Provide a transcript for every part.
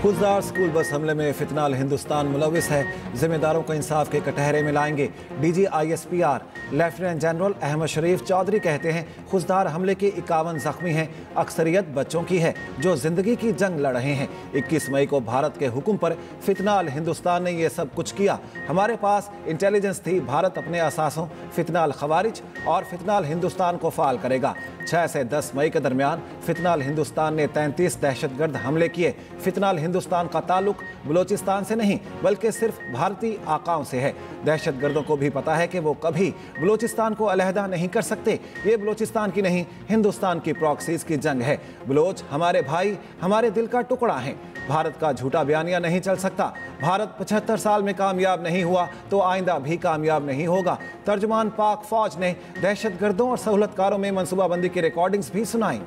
Khuzdar school bus हमले में फितनाल हिंदुस्तान मुलविस है। जिम्मेदारों को इंसाफ के कटहरे में लाएंगे। DG ISPR lieutenant general Ahmed Sharif Chaudhry कहते हैं खुजदार हमले के 51 जख्मी हैं। अक्सरियत बच्चों की है जो जिंदगी की जंग लड़ रहे हैं। 21 मई को भारत के हुक्म पर फितनाल हिंदुस्तान ने यह सब कुछ किया। हमारे पास इंटेलिजेंस थी। भारत अपने असासों फितनाल खवारिज और फितनाल हिंदुस्तान को फाल करेगा। 6 से 10 मई के दरमियान फितनाल हिंदुस्तान ने 33 दहशतगर्द हमले किए। फितनाल हिंदुस्तान का ताल्लुक बलोचिस्तान से नहीं बल्कि सिर्फ भारतीय आकाओं से है। दहशतगर्दों को भी पता है कि वो कभी बलोचिस्तान को अलहदा नहीं कर सकते। ये बलोचिस्तान की नहीं हिंदुस्तान की प्रॉक्सीज की जंग है। बलोच हमारे भाई, हमारे दिल का टुकड़ा है। भारत का झूठा बयानिया नहीं चल सकता। भारत 75 साल में कामयाब नहीं हुआ तो आइंदा भी कामयाब नहीं होगा। तर्जुमान पाक फौज ने दहशतगर्दों और सहूलतकारों में मनसूबाबंदी की रिकॉर्डिंग्स भी सुनाई।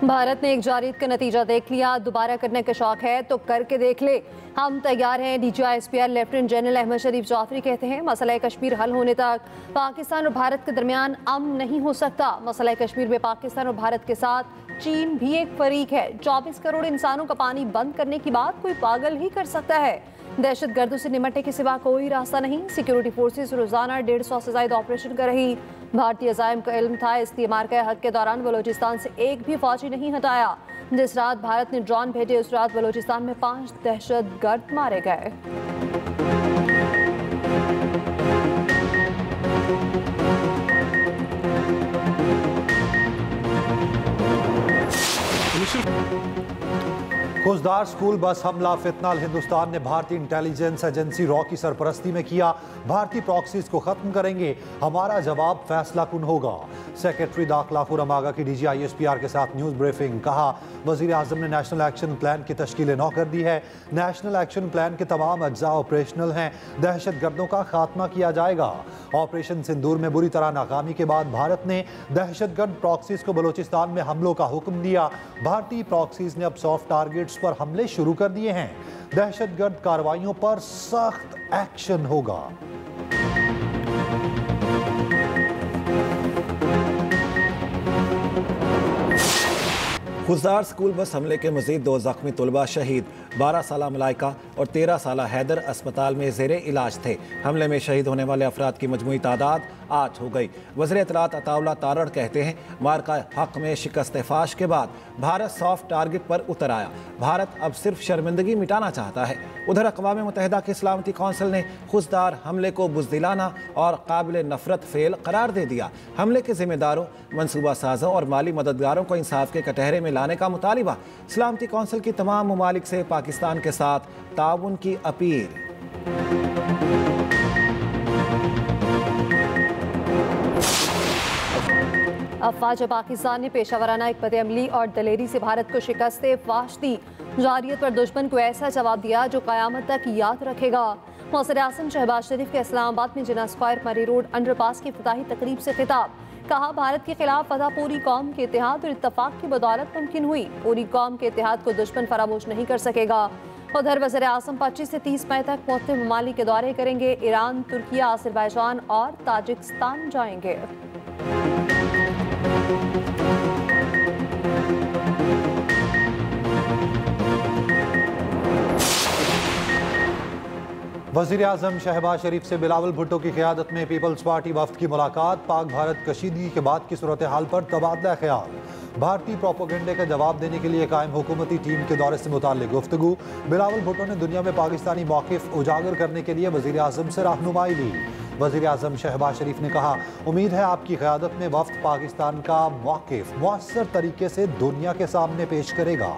भारत ने एक जारीद का नतीजा देख लिया। दोबारा करने का शौक है तो करके देख ले, हम तैयार हैं। DG ISPR lieutenant general Ahmed Sharif Chaudhry कहते हैं मसला कश्मीर हल होने तक पाकिस्तान और भारत के दरमियान अमन नहीं हो सकता। मसला कश्मीर में पाकिस्तान और भारत के साथ चीन भी एक फरीक है। 24 करोड़ इंसानों का पानी बंद करने की बात कोई पागल ही कर सकता है। दहशतगर्दों से निपटने के सिवा कोई रास्ता नहीं। सिक्योरिटी फोर्सेस रोजाना 150 से ज्यादा ऑपरेशन कर रही। भारतीय अज़ाइम का इल्म था। इस्तेमार के हक के दौरान बलोचिस्तान से एक भी फौजी नहीं हटाया। जिस रात भारत ने ड्रोन भेजे उस रात बलोचिस्तान में 5 दहशतगर्द मारे गए। खुजदार स्कूल बस हमला फितनाल हिंदुस्तान ने भारतीय इंटेलिजेंस एजेंसी रॉ की सरपरस्ती में किया। भारतीय प्रॉक्सीज को खत्म करेंगे। हमारा जवाब फैसला कुन होगा। सेक्रेटरी दाखिला खुर्रम आगा की डीजी ISPR के साथ न्यूज ब्रीफिंग। कहा वजीर आजम ने नेशनल एक्शन प्लान की तश्कील नौ कर दी है। नेशनल एक्शन प्लान के तमाम अज्जा ऑपरेशनल हैं। दहशतगर्दों का खात्मा किया जाएगा। ऑपरेशन सिंदूर में बुरी तरह नाकामी के बाद भारत ने दहशतगर्द प्रॉक्सीज को बलोचिस्तान में हमलों का हुक्म दिया। भारतीय प्रॉक्सीज ने अब सॉफ्ट टारगेट्स पर हमले शुरू कर दिए हैं। दहशतगर्द कार्रवाइयों पर सख्त एक्शन होगा। खुजदार स्कूल बस हमले के मजीद 2 जख्मी तलबा शहीद। 12 साल मलाइका और 13 साल हैदर अस्पताल में ज़ेरे इलाज थे। हमले में शहीद होने वाले अफराद की मजमूई तादाद 8 हो गई। वज़ीर इत्तलात अताउल्लाह तारड़ कहते हैं मार्का हक में शिकस्त फाश के बाद भारत सॉफ्ट टारगेट पर उतर आया। भारत अब सिर्फ शर्मिंदगी मिटाना चाहता है। उधर अक़वाम मुत्तहिदा की सलामती कौंसिल ने खुजदार हमले को बुज़दिलाना और काबिल नफरत फेल करार दे दिया। हमले के जिम्मेदारों, मनसूबा साजों और माली मददगारों को इंसाफ के कटहरे में लाने का मुतालिबा। सलामती कौंसिल की तमाम ममालिक से पाकिस्तान के साथ ताउन की अपील। अफवाज पाकिस्तान ने पेशावराना हिकमत अमली और दलेरी से भारत को शिकस्त फाश दी। जारियत पर दुश्मन को ऐसा जवाब दिया जो क़यामत तक याद रखेगा। वज़ीर आज़म शहबाज शरीफ के इस्लामाबाद में जिना स्क्वायर मरी रोड अंडरपास की इफ्तिताही तकरीब से खिताब। कहा भारत के खिलाफ फतह पूरी कौम के इत्तेहाद और इत्तफाक की बदौलत मुमकिन हुई। पूरी कौम के इत्तेहाद को दुश्मन फरामोश नहीं कर सकेगा। उधर वज़ीर आज़म 25 से 30 मई तक मुख्तलिफ ममालिक के दौरे करेंगे। ईरान, तुर्किया, अज़रबैजान और ताजिकिस्तान जाएंगे। वज़ीर आज़म शहबाज शरीफ से बिलावल भुट्टो की क़यादत में पीपल्स पार्टी वफ्द की मुलाकात। पाक भारत कशीदगी के बाद की सूरत हाल पर तबादला ख्याल। भारतीय प्रोपोगंडे का जवाब देने के लिए कायम हुकूमती टीम के दौरे से मुताल्लिक़ गुफ्तगू। बिलावल भुट्टो ने दुनिया में पाकिस्तानी मौक़िफ़ उजागर करने के लिए वज़ीर आज़म से रहनुमाई ली। वज़ीर आज़म शहबाज शरीफ ने कहा उम्मीद है आपकी क़यादत में वफ्द पाकिस्तान का मौक़िफ़ मुअस्सर तरीके से दुनिया के सामने पेश करेगा।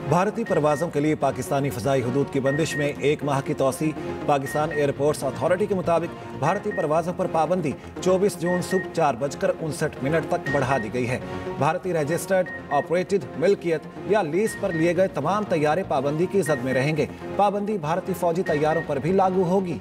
भारतीय परवाज़ों के लिए पाकिस्तानी फ़ज़ाई हदूद की बंदिश में 1 माह की तोसी। पाकिस्तान एयरपोर्ट्स अथॉरिटी के मुताबिक भारतीय परवाज़ों पर पाबंदी 24 जून सुबह 4:59 तक बढ़ा दी गई है। भारतीय रजिस्टर्ड, ऑपरेटेड, मिल्कियत या लीज पर लिए गए तमाम तैयारे पाबंदी की जद में रहेंगे। पाबंदी भारतीय फ़ौजी तैयारों पर भी लागू होगी।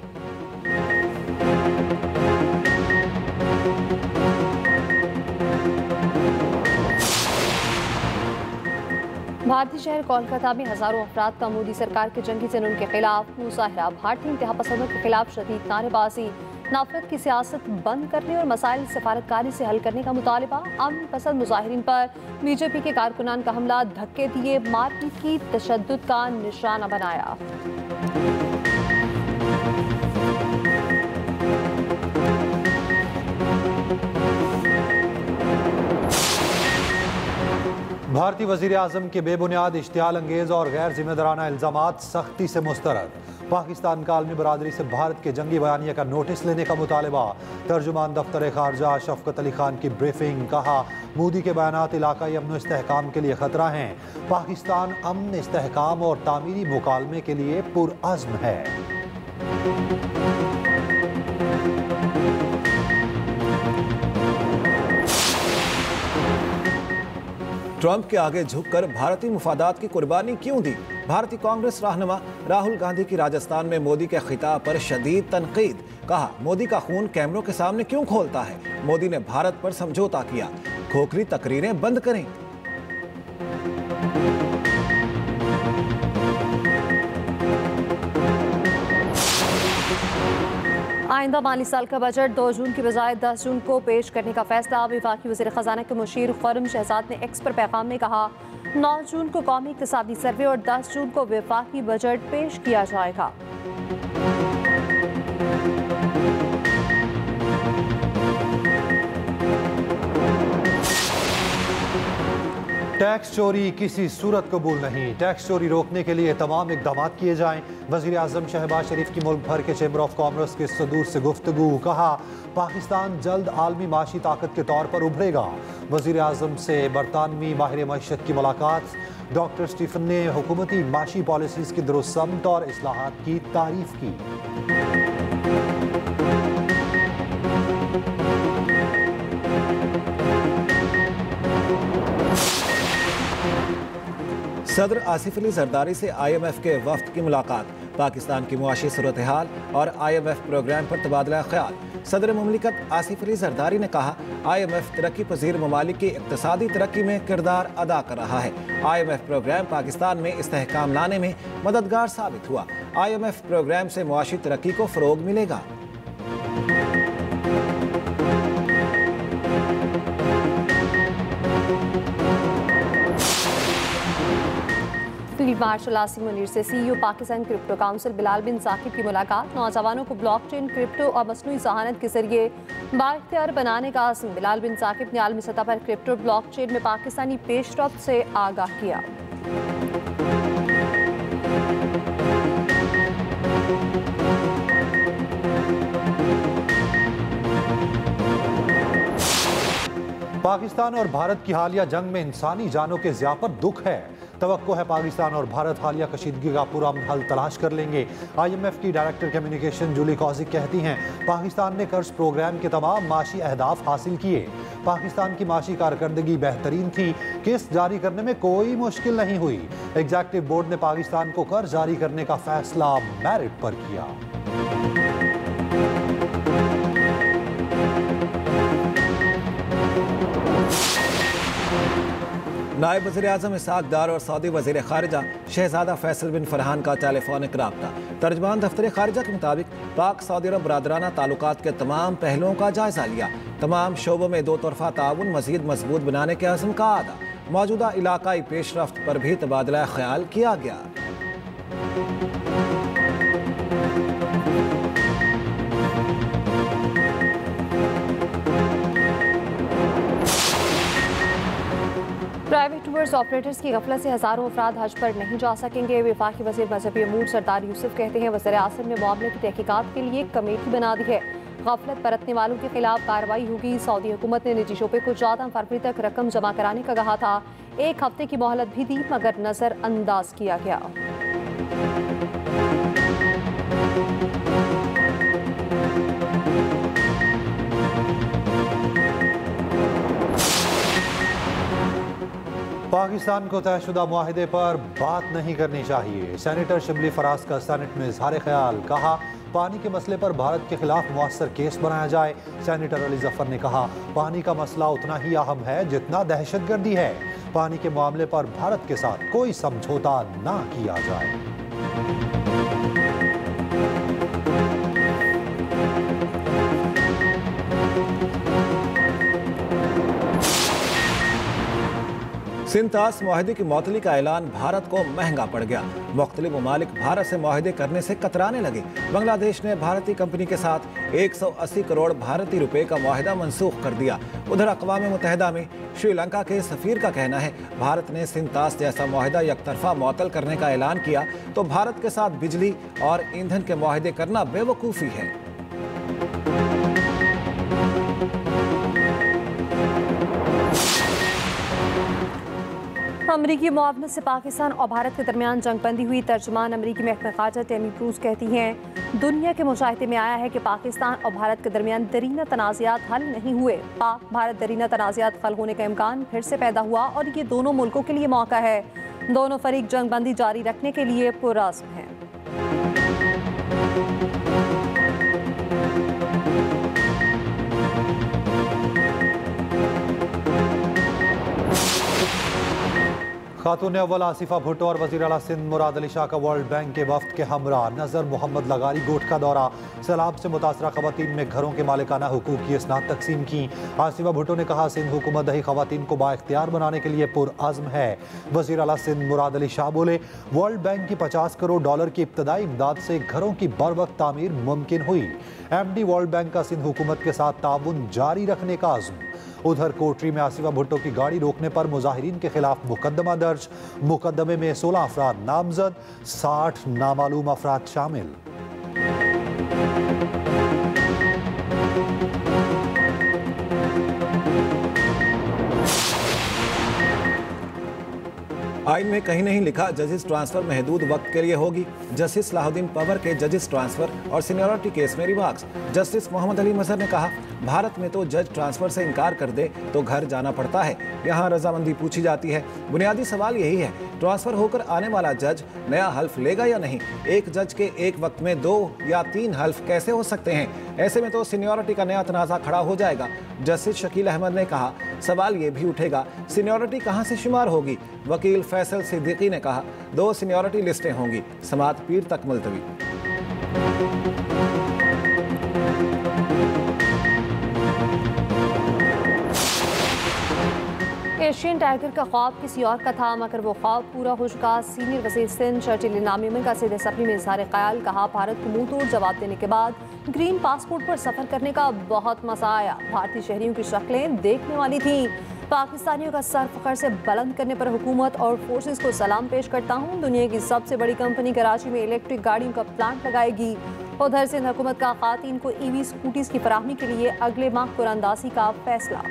भारतीय शहर कोलकाता में हजारों अफराद का मोदी सरकार के जंगी जुनून के खिलाफ मुजाहरा, भारतीय इंतहा पसंदों के खिलाफ शदीद नारेबाजी, नफरत की सियासत बंद करने और मसाइल सफारतकारी से हल करने का मुतालबा। अमन पसंद मुजाहिरीन पर बीजेपी के कारकुनान का हमला, धक्के दिए, मारपीट की, तशद्दुद का निशाना बनाया। भारतीय वजीर आजम के बेबुनियाद, इश्तियाल अंगेज और गैर जिम्मेदाराना इल्जामात सख्ती से मुस्तरद। पाकिस्तान का आलमी बरादरी से भारत के जंगी बयानिया का नोटिस लेने का मुतालबा। तर्जुमान दफ्तर खारजा शफकत अली खान की ब्रीफिंग, कहा मोदी के बयानात इलाकाई अमन इस्तेहकाम के लिए खतरा हैं। पाकिस्तान अमन, इस्तेहकाम और तामीरी मुकालमे के लिए पुरअज़्म है। ट्रंप के आगे झुककर भारतीय मुफादात की कुर्बानी क्यों दी? भारतीय कांग्रेस रहनुमा राहुल गांधी की राजस्थान में मोदी के खिताब पर शदीद तनकीद। कहा मोदी का खून कैमरों के सामने क्यों खोलता है? मोदी ने भारत पर समझौता किया। खोखली तकरीरें बंद करें। आइंदा माली साल का बजट 2 जून की बजाय 10 जून को पेश करने का फैसला। वफाकी वज़ीर ख़ज़ाना के मुशीर खुर्रम शहजाद ने एक्स पर पैगाम में कहा 9 जून को कौमी इक़्तिसादी सर्वे और 10 जून को वफाकी बजट पेश किया जाएगा। टैक्स चोरी किसी सूरत कबूल नहीं। टैक्स चोरी रोकने के लिए तमाम इकदाम किए जाएं। वज़ीर आज़म शहबाज शरीफ की मुल्क भर के चैम्बर ऑफ कॉमर्स के सदूर से गुफ्तगू। कहा पाकिस्तान जल्द आलमी माशी ताकत के तौर पर उभरेगा। वज़ीर आज़म से बरतानवी माहिर मईशत की मुलाकात। डॉक्टर स्टीफन ने हुकूमती माशी पॉलिसीज़ की दुरुस्त और इस्लाहात की तारीफ की। सदर आसिफ अली जरदारी से IMF के वफ्द की मुलाकात। पाकिस्तान की मुआशी सूरत हाल और IMF प्रोग्राम पर तबादला ख्याल। सदर मुमलिकत आसिफ अली जरदारी ने कहा IMF तरक्की पजीर ममालिक की इक्तसादी तरक्की में किरदार अदा कर रहा है। IMF प्रोग्राम पाकिस्तान में इस्तेहकाम लाने में मददगार साबित हुआ। IMF प्रोग्राम से मुआशी तरक्की को फ़रोग मिलेगा। फील्ड मार्शल आसिम मुनीर से CEO Pakistan crypto council Bilal bin Saqib की मुलाकात। नौजवानों को ब्लॉकचेन, क्रिप्टो और मसनूई ज़हानत के जरिए बाइख्तियार बनाने का आज़म। बिलाल बिन साकिब ने आलमी सतह पर क्रिप्टो ब्लॉकचेन में पाकिस्तानी पेशरफ्त से आगाह किया। पाकिस्तान और भारत की हालिया जंग में इंसानी जानों के ज़िया पर दुख है। तवक्को है पाकिस्तान और भारत हालिया कशीदगी का पूरा हल तलाश कर लेंगे। IMF की डायरेक्टर कम्युनिकेशन जूली कौजिक कहती हैं पाकिस्तान ने कर्ज प्रोग्राम के तमाम माशी अहदाफ हासिल किए। पाकिस्तान की माशी कारकर्दगी बेहतरीन थी। किस्त जारी करने में कोई मुश्किल नहीं हुई। एग्जीक्यूटिव बोर्ड ने पाकिस्तान को कर्ज जारी करने का फैसला मेरिट पर किया। नायब वज़ीर आज़म इसहाक़ डार और सऊदी वज़ीर ख़ारिजा शहज़ादा फैसल बिन फरहान का टेलीफोनिक राब्ता। तर्जमान दफ्तर ख़ारिजा के मुताबिक पाक सऊदी अरब बरादराना ताल्लुकात के तमाम पहलुओं का जायज़ा लिया। तमाम शोबों में दो तरफ़ा ताउन मज़ीद मजबूत बनाने के अज़्म का आदा। मौजूदा इलाकाई पेशरफ्त पर भी तबादला ख्याल किया गया। प्राइवेट टूर्स ऑपरेटर्स की गफलत से हज़ारों अफराद हज पर नहीं जा सकेंगे। वफाकी वज़ीर मजहबी अमूर सरदार यूसुफ कहते हैं वज़ीर आज़म ने मामले की तहकीकात के लिए कमेटी बना दी है। गफलत बरतने वालों के खिलाफ कार्रवाई होगी। सऊदी हुकूमत ने निजी शोबे को 14 फरवरी तक रकम जमा कराने का कहा था। 1 हफ्ते की मोहलत भी दी मगर नज़रअंदाज किया गया। पाकिस्तान को तयशुदा मुआहिदे पर बात नहीं करनी चाहिए। सेनेटर शिबली फराज का सेनेट में इजहार ख्याल। कहा पानी के मसले पर भारत के खिलाफ मुअस्सर केस बनाया जाए। सेनेटर अली जफर ने कहा, पानी का मसला उतना ही अहम है जितना दहशतगर्दी है। पानी के मामले पर भारत के साथ कोई समझौता ना किया जाए। सिंतास मुआहदे की मौतली का ऐलान भारत को महंगा पड़ गया। मुख्तलिफ ममालिक भारत से मुआहदे करने से कतराने लगे। बांग्लादेश ने भारतीय कंपनी के साथ 180 करोड़ भारतीय रुपए का मुआहदा मनसूख कर दिया। उधर अक़वाम मुत्तहिदा में श्रीलंका के सफीर का कहना है, भारत ने सिंतास जैसा मुआहदा यकतरफा मुअत्तल करने का ऐलान किया तो भारत के साथ बिजली और ईंधन के मुआहदे करना बेवकूफ़ी है। अमरीकी मुआवनत से पाकिस्तान और भारत के दरमियान जंगबंदी हुई। तर्जुमान अमरीकी महकमा खारजा टेमी क्रूज कहती हैं, दुनिया के मुशाहिदे में आया है कि पाकिस्तान और भारत के दरमियान दरीना तनाज़ात हल नहीं हुए। पाक भारत दरीना तनाज़ात हल होने का इम्कान फिर से पैदा हुआ और ये दोनों मुल्कों के लिए मौका है। दोनों फरीक जंगबंदी जारी रखने के लिए पुरअज़्म हैं। खातून अव्वल आसिफा भुट्टो और वज़ीर आला सिंध मुराद अली शाह का वर्ल्ड बैंक के वफ्द के हमरा नज़र मोहम्मद लगारी गोट का दौरा। सैलाब से मुतासरा खवातीन में घरों के मालिकाना हुकूक की इसनाद तकसीम की। आसिफा भुट्टो ने कहा, सिंध हुकूमत दही खवातीन को बाइख्तियार बनाने के लिए पुरअज़्म है। वज़ीर आला सिंध मुराद अली शाह बोले, वर्ल्ड बैंक की 50 करोड़ डॉलर की इब्तदाई इमदाद से घरों की बरवक्त तामीर मुमकिन हुई। MD वर्ल्ड बैंक का सिंध हुकूमत के साथ ताउन जारी रखने का अज़्म। उधर कोटरी में आसिफा भुट्टो की गाड़ी रोकने पर मुजाहिरीन के खिलाफ मुकदमा दर्ज। मुकदमे में 16 अफराद नामजद, 60 नामालूम अफराद शामिल। आइन में कहीं नहीं लिखा जजेस ट्रांसफर महदूद वक्त के लिए होगी। जस्टिस सलाहुद्दीन पवर के जजेस ट्रांसफर और सीनियरिटी केस में रिमार्क्स। जस्टिस मोहम्मद अली मजहर ने कहा, भारत में तो जज ट्रांसफर से इनकार कर दे तो घर जाना पड़ता है, यहाँ रजामंदी पूछी जाती है। बुनियादी सवाल यही है, ट्रांसफर होकर आने वाला जज नया हल्फ लेगा या नहीं। एक जज के एक वक्त में 2 या 3 हल्फ कैसे हो सकते हैं। ऐसे में तो सीनियरिटी का नया तनाज़ा खड़ा हो जाएगा। जस्टिस शकील अहमद ने कहा, सवाल ये भी उठेगा सीनियरिटी कहाँ से शुमार होगी। वकील फैसल सिद्दीकी ने कहा, 2 सीनियरिटी लिस्टें होंगी, समाअत पीर तक मुलतवी। एशियन टाइगर का ख्वाब किसी और का था, मगर वो ख्वाब पूरा हो चुका। सीनियर वज़ीर सिंध शर्जील नामी का सीधे सफरी में इज़हार ख्याल। कहा, भारत को मुंह तोड़ जवाब देने के बाद ग्रीन पासपोर्ट पर सफ़र करने का बहुत मज़ा आया। भारतीय शहरियों की शक्लें देखने वाली थीं। पाकिस्तानियों का सर फ़ख्र से बुलंद करने पर हुकूमत और फोर्सेस को सलाम पेश करता हूँ। दुनिया की सबसे बड़ी कंपनी कराची में इलेक्ट्रिक गाड़ियों का प्लांट लगाएगी। उधर सिंध हुकूमत का ख़वातीन को EV स्कूटीज़ की फराहमी के लिए अगले माह कुरानंदाज़ी का फैसला।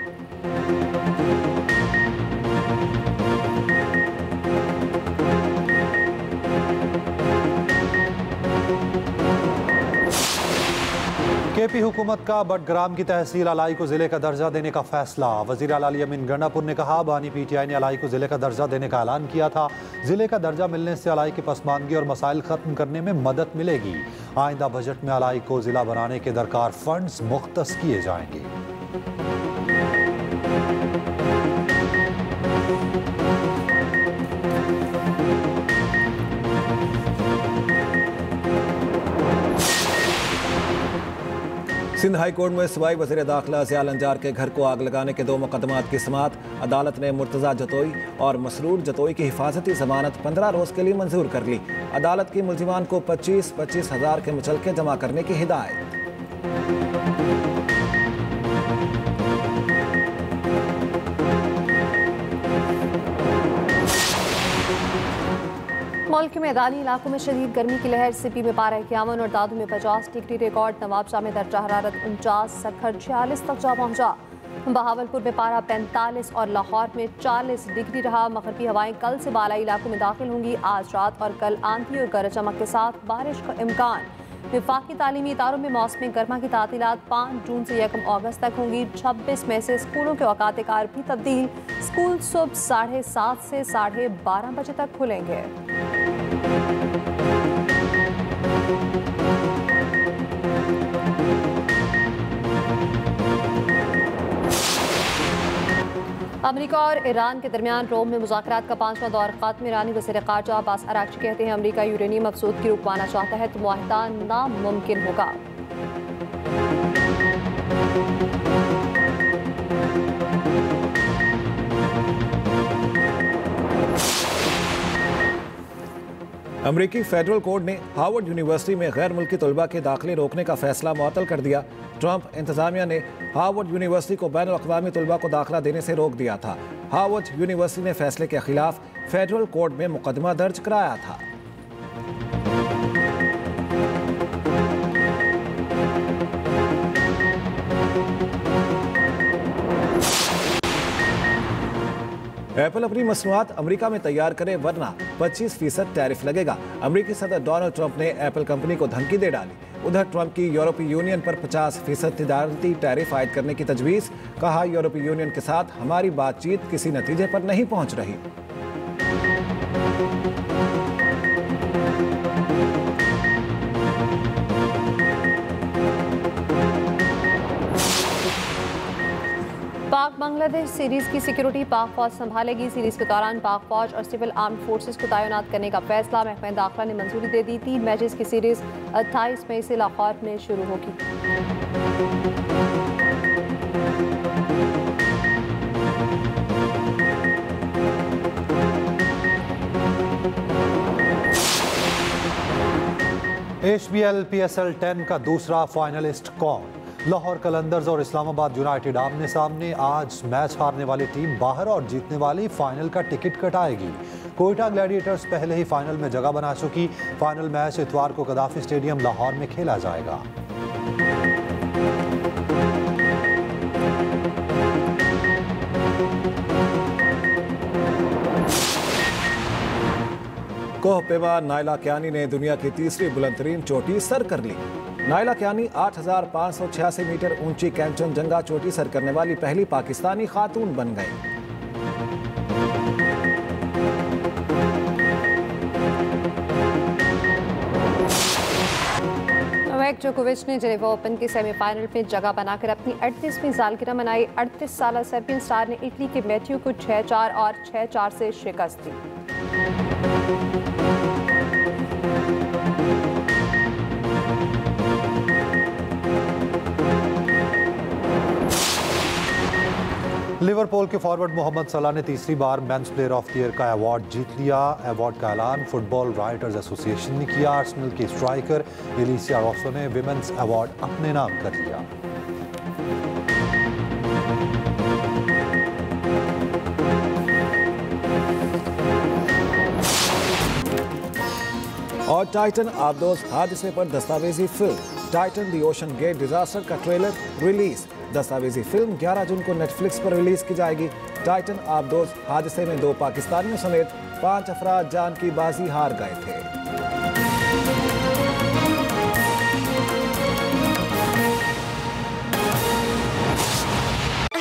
KP हुकूमत का बटग्राम की तहसील अलाई को जिले का दर्जा देने का फैसला। वज़ीर आला अमीन गंडापुर ने कहा, बानी PTI ने अलाई को जिले का दर्जा देने का ऐलान किया था। जिले का दर्जा मिलने से अलाई की पसमानगी और मसाइल खत्म करने में मदद मिलेगी। आइंदा बजट में अलाई को जिला बनाने के दरकार फंड्स मुख्तस किए जाएंगे। सिंध हाई कोर्ट में सूबाई वज़ीर दाखिला ज़ियाल अंजार के घर को आग लगाने के 2 मुकदमात की समाअत। अदालत ने मुर्तज़ा जतोई और मसरूर जतोई की हिफाजती ज़मानत 15 रोज़ के लिए मंजूर कर ली। अदालत की मुलजिमान को 25-25 हज़ार के मुचलके जमा करने की हिदायत। मुल्क के मैदानी इलाकों में शदीद गर्मी की लहर। सिपी में पारा 51 और दादू में 50 डिग्री रिकॉर्ड। नवाबशाह में दर्जा हरारत 49, सखर 46 तक जा पहुंचा। बहावलपुर में पारा 45 और लाहौर में 40 डिग्री रहा। मगरिबी हवाएं कल से बालाई इलाकों में दाखिल होंगी। आज रात और कल आंधी और गरज चमक के साथ बारिश का इम्कान। विफाकी तालीमी इदारों में मौसम गर्मा की तातीलात 5 जून से 1 अगस्त तक होंगी। 26 मई से स्कूलों के औकात कार भी तब्दील। स्कूल सुबह 7:30 से 12:30 बजे तक खुलेंगे। अमेरिका और ईरान के दरमियान रोम में मुज़ाकरात का 5वां दौर खत्म। ईरानी वज़ीर ख़ारजा अब्बास अराग़ची कहते हैं अमेरिका यूरेनियम अफसूदगी रुकवाना चाहता है तो मुआहदा नामुमकिन होगा। अमरीकी फेडरल कोर्ट ने हार्वर्ड यूनिवर्सिटी में गैर मुल्की तलबा के दाखिले रोकने का फैसला मुअत्तल कर दिया। ट्रंप इंतजामिया ने हार्वर्ड यूनिवर्सिटी को बैनुल अक़वामी तलबा को दाखिला देने से रोक दिया था। हार्वर्ड यूनिवर्सिटी ने फैसले के खिलाफ फेडरल कोर्ट में मुकदमा दर्ज कराया था। एप्पल अपनी मसनूआत अमेरिका में तैयार करे वरना 25% टैरिफ लगेगा। अमेरिकी सदर डोनाल्ड ट्रंप ने एप्पल कंपनी को धमकी दे डाली। उधर ट्रंप की यूरोपीय यूनियन पर 50% तिजारती टैरिफ आयद करने की तजवीज़। कहा यूरोपीय यूनियन के साथ हमारी बातचीत किसी नतीजे पर नहीं पहुंच रही। पाक बांग्लादेश सीरीज की सिक्योरिटी पाक फौज संभालेगी। सीरीज के दौरान पाक फौज और सिविल आर्म्ड फोर्सेस को तैनात करने का फैसला महकमा दाखिला ने मंजूरी दे दी। 3 मैचेस की सीरीज 28 मई से लाहौर में शुरू होगी। HBL PSL 10 का दूसरा फाइनलिस्ट कौन? लाहौर कलंदर्स और इस्लामाबाद यूनाइटेड आमने सामने। आज मैच हारने वाली टीम बाहर और जीतने वाली फाइनल का टिकट कटाएगी। कोयटा ग्लैडिएटर्स पहले ही फाइनल में जगह बना चुकी। फाइनल मैच इतवार को गद्दाफी स्टेडियम लाहौर में खेला जाएगा। कोह पेमा नायला कियानी ने दुनिया की तीसरी बुलंदतरीन चोटी सर कर ली। नायला कियानी 8,586 मीटर ऊंची कैंचनजंगा चोटी सर करने वाली पहली पाकिस्तानी खातून बन गई। नोवाक जोकोविच ने जेनेवा ओपन के सेमीफाइनल में जगह बनाकर अपनी 38वीं सालगिरह मनाई। 38 साला सर्बियन स्टार ने इटली के मैथ्यू को 6-4 और 6-4 से शिकस्त दी। लिवरपूल के फॉरवर्ड मोहम्मद सलाह ने तीसरी बार men's player of the year का अवार्ड जीत लिया। अवार्ड का ऐलान फुटबॉल राइटर्स एसोसिएशन ने किया। आर्सेनल की स्ट्राइकर एलिसिया रॉसो ने विमेंस अवार्ड अपने नाम कर लिया। और टाइटन आबदोज हादसे पर दस्तावेजी film Titan the ocean gate disaster का ट्रेलर रिलीज। दस्तावेजी फिल्म 11 जून को नेटफ्लिक्स पर रिलीज की जाएगी। टाइटन आबदोज हादसे में 2 पाकिस्तानियों समेत 5 अफराद जान की बाजी हार गए थे।